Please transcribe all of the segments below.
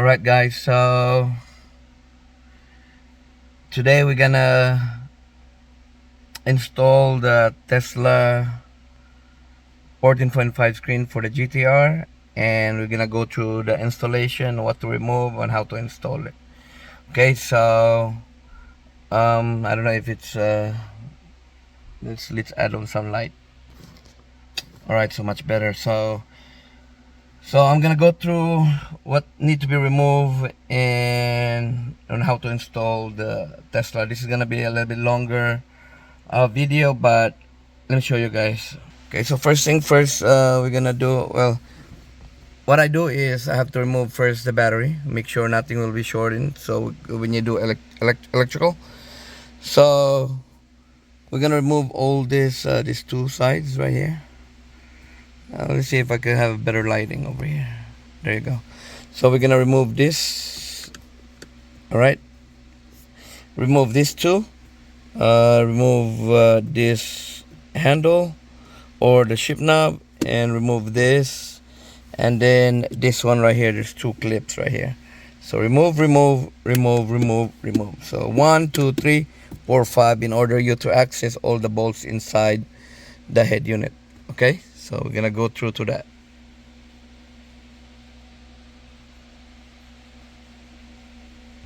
Alright guys, so today we're gonna install the Tesla 14.5 screen for the GTR, and we're gonna go through the installation, what to remove and how to install it. Okay, so I don't know if it's let's add on some light. Alright, so much better. So I'm gonna go through what need to be removed and on how to install the Tesla. This is gonna be a little bit longer video, but let me show you guys. Okay, so first thing first, we're gonna do, well, what I do is I have to remove first the battery, make sure nothing will be shorted. So when you do electrical, so we're gonna remove all this these two sides right here. Let's see if I can have better lighting over here. There you go. So we're gonna remove this. All right, remove this too. Remove this handle or the shift knob, and remove this, and then this one right here, there's two clips right here. So remove. So 1 2 3 4 5 in order you to access all the bolts inside the head unit. Okay, so we're gonna go through to that.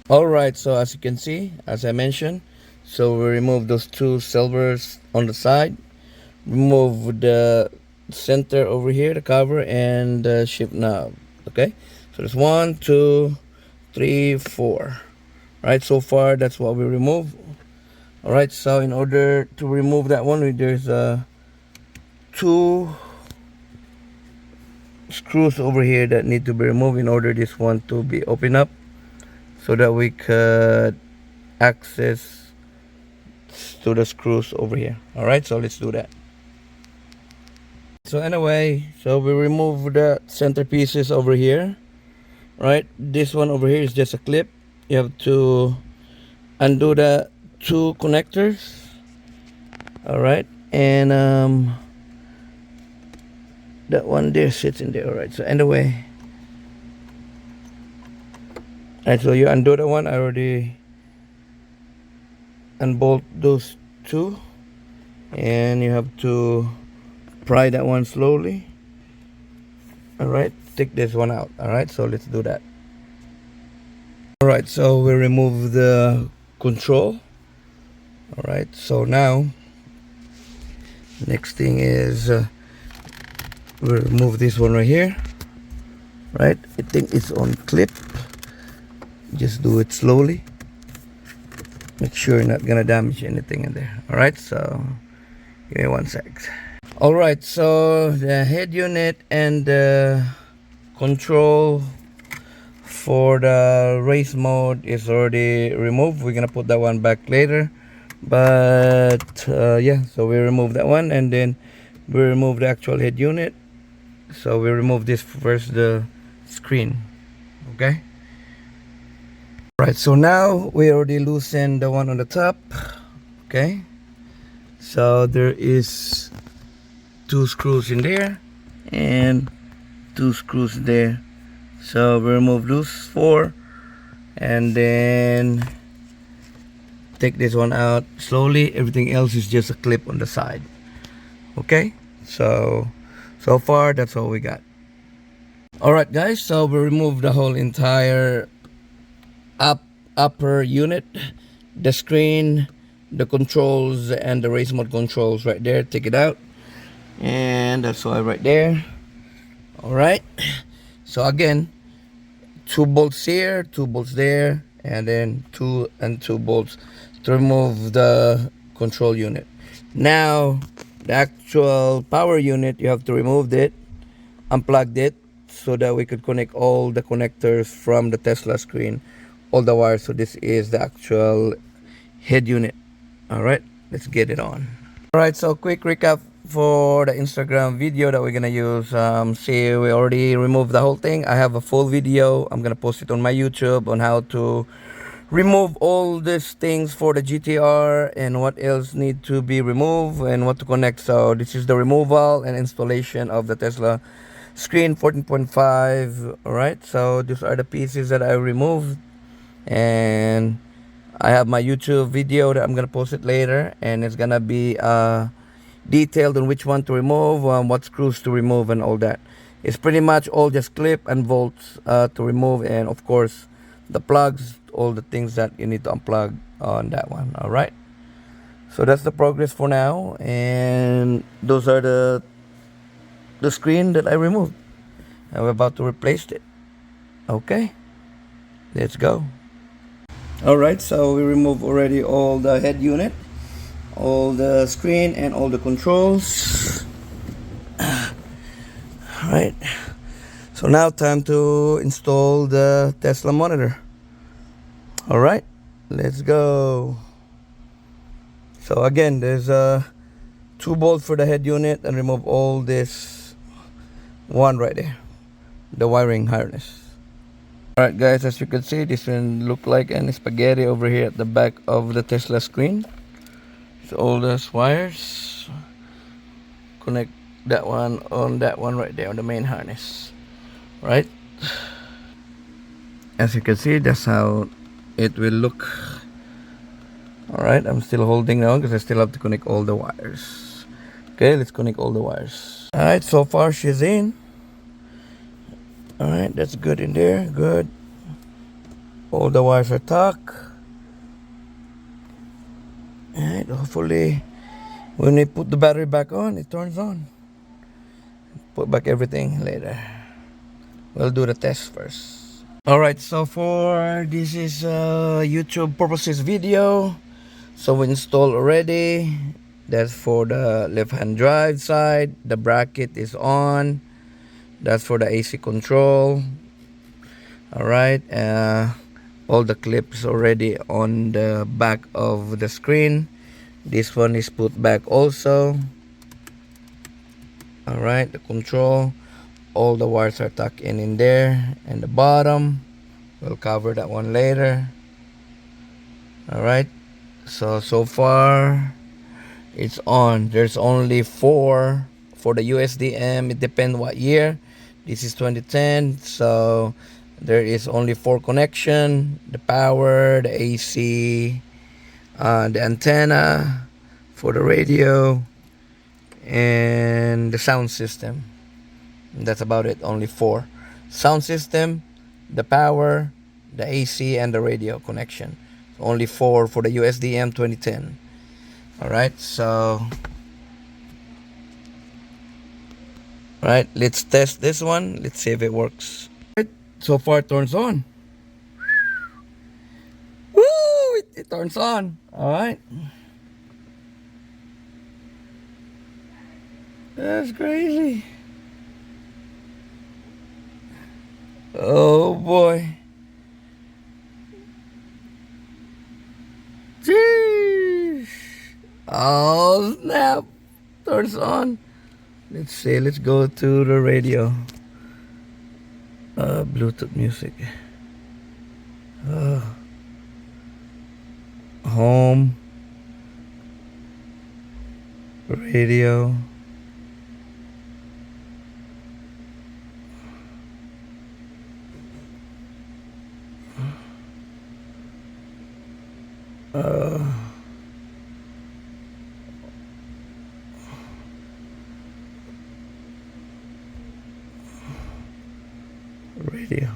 All right, so as you can see, as I mentioned, so we remove those two silvers on the side, remove the center over here, the cover, and the shift knob. Okay, so there's 1 2 3 4. Right, so far that's what we remove. All right, so in order to remove that one, there's two screws over here that need to be removed in order this one to be open up, so that we could access to the screws over here. All right, so let's do that. So anyway, so we remove the center pieces over here. Right, this one over here is just a clip. You have to undo the two connectors. All right, and that one there sits in there. All right, so anyway, all right, so you undo the one. I already unbolt those two, and you have to pry that one slowly. All right, take this one out. All right, so let's do that. All right, so we remove the control. All right, so now next thing is we remove this one right here. Right, I think it's on clip. Just do it slowly, make sure you're not gonna damage anything in there. All right, so give me 1 sec. All right, so the head unit and the control for the race mode is already removed. We're gonna put that one back later, but yeah, so we remove that one, and then we remove the actual head unit. So we remove this first, the screen. Okay, right, so now we already loosened the one on the top. Okay, so there is two screws in there and two screws there. So we remove those four, and then take this one out slowly. Everything else is just a clip on the side. Okay, so far that's all we got. All right guys, so we removed the whole entire upper unit, the screen, the controls, and the race mode controls right there. Take it out, and that's all right there. All right, so again, two bolts here, two bolts there, and then two bolts to remove the control unit. Now the actual power unit, you have to remove it, unplug it, so that we could connect all the connectors from the Tesla screen, all the wires. So this is the actual head unit. All right, let's get it on. All right, so quick recap for the Instagram video that we're gonna use. See, we already removed the whole thing. I have a full video. I'm gonna post it on my YouTube on how to remove all these things for the GTR and what else need to be removed and what to connect. So this is the removal and installation of the Tesla screen 14.5. All right, so these are the pieces that I removed, and I have my YouTube video that I'm gonna post it later, and it's gonna be detailed on which one to remove, what screws to remove, and all that. It's pretty much all just clip and bolts to remove, and of course the plugs, all the things that you need to unplug on that one. All right, so that's the progress for now, and those are the screen that I removed. I'm about to replace it. Okay, let's go. All right, so we removed already all the head unit, all the screen, and all the controls. All right, so now time to install the Tesla monitor. All right, let's go. So again, there's two bolts for the head unit, and remove all this one right there, the wiring harness. Alright guys, as you can see, this one look like an spaghetti over here at the back of the Tesla screen. So all those wires, connect that one on that one right there on the main harness. Right? As you can see, that's how it will look. Alright, I'm still holding now because I still have to connect all the wires. Okay, let's connect all the wires. Alright, so far she's in. Alright, that's good in there, good. All the wires are tucked. Alright, hopefully when we put the battery back on, it turns on. Put back everything later. We'll do the test first. Alright, so for this is YouTube purposes video. So we installed already. That's for the left hand drive side. The bracket is on. That's for the AC control. Alright, all the clips already on the back of the screen. This one is put back also. Alright, the control, all the wires are tucked in there, and the bottom, we'll cover that one later. Alright, so far it's on. There's only 4 for the USDM. It depends what year. This is 2010, so there is only 4 connection: the power, the AC, the antenna for the radio, and the sound system. And that's about it. Only 4: sound system, the power, the AC, and the radio connection. Only 4 for the USDM 2010. Alright, so right, let's test this one. Let's see if it works. Right, so far it turns on. Woo! It turns on. Alright. That's crazy. Oh boy. Jeez. Oh snap. Turns on. Let's see. Let's go to the radio. Bluetooth music. Home. Radio. Radio.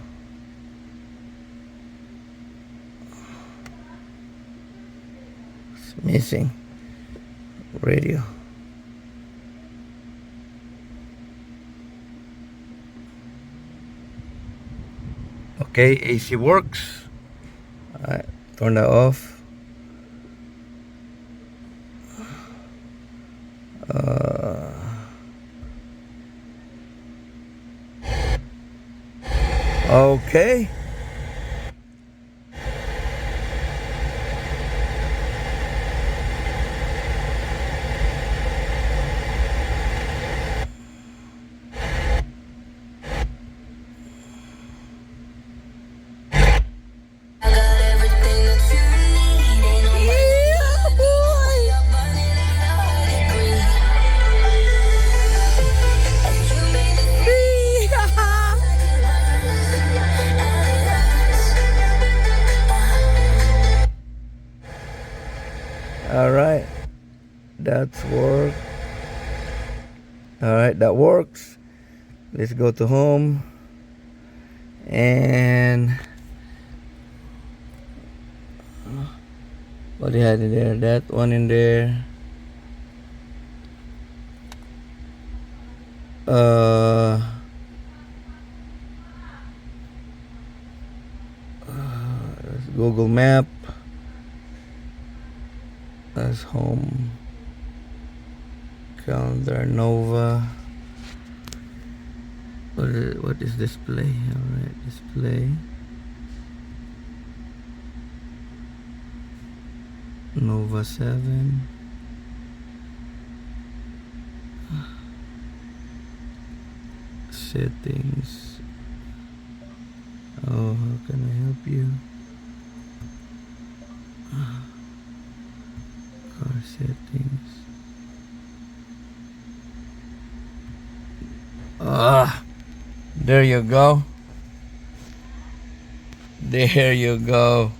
It's missing. Radio. Okay, AC works. Alright, turn that off. Okay. that's work. Alright, that works. Let's go to home. And what do you have in there? That one in there. Google Map. That's home. Calendar, Nova. What is display? Alright, display. Nova 7. Settings. Oh, how can I help you? Car settings. There you go. There you go.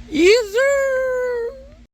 Easy.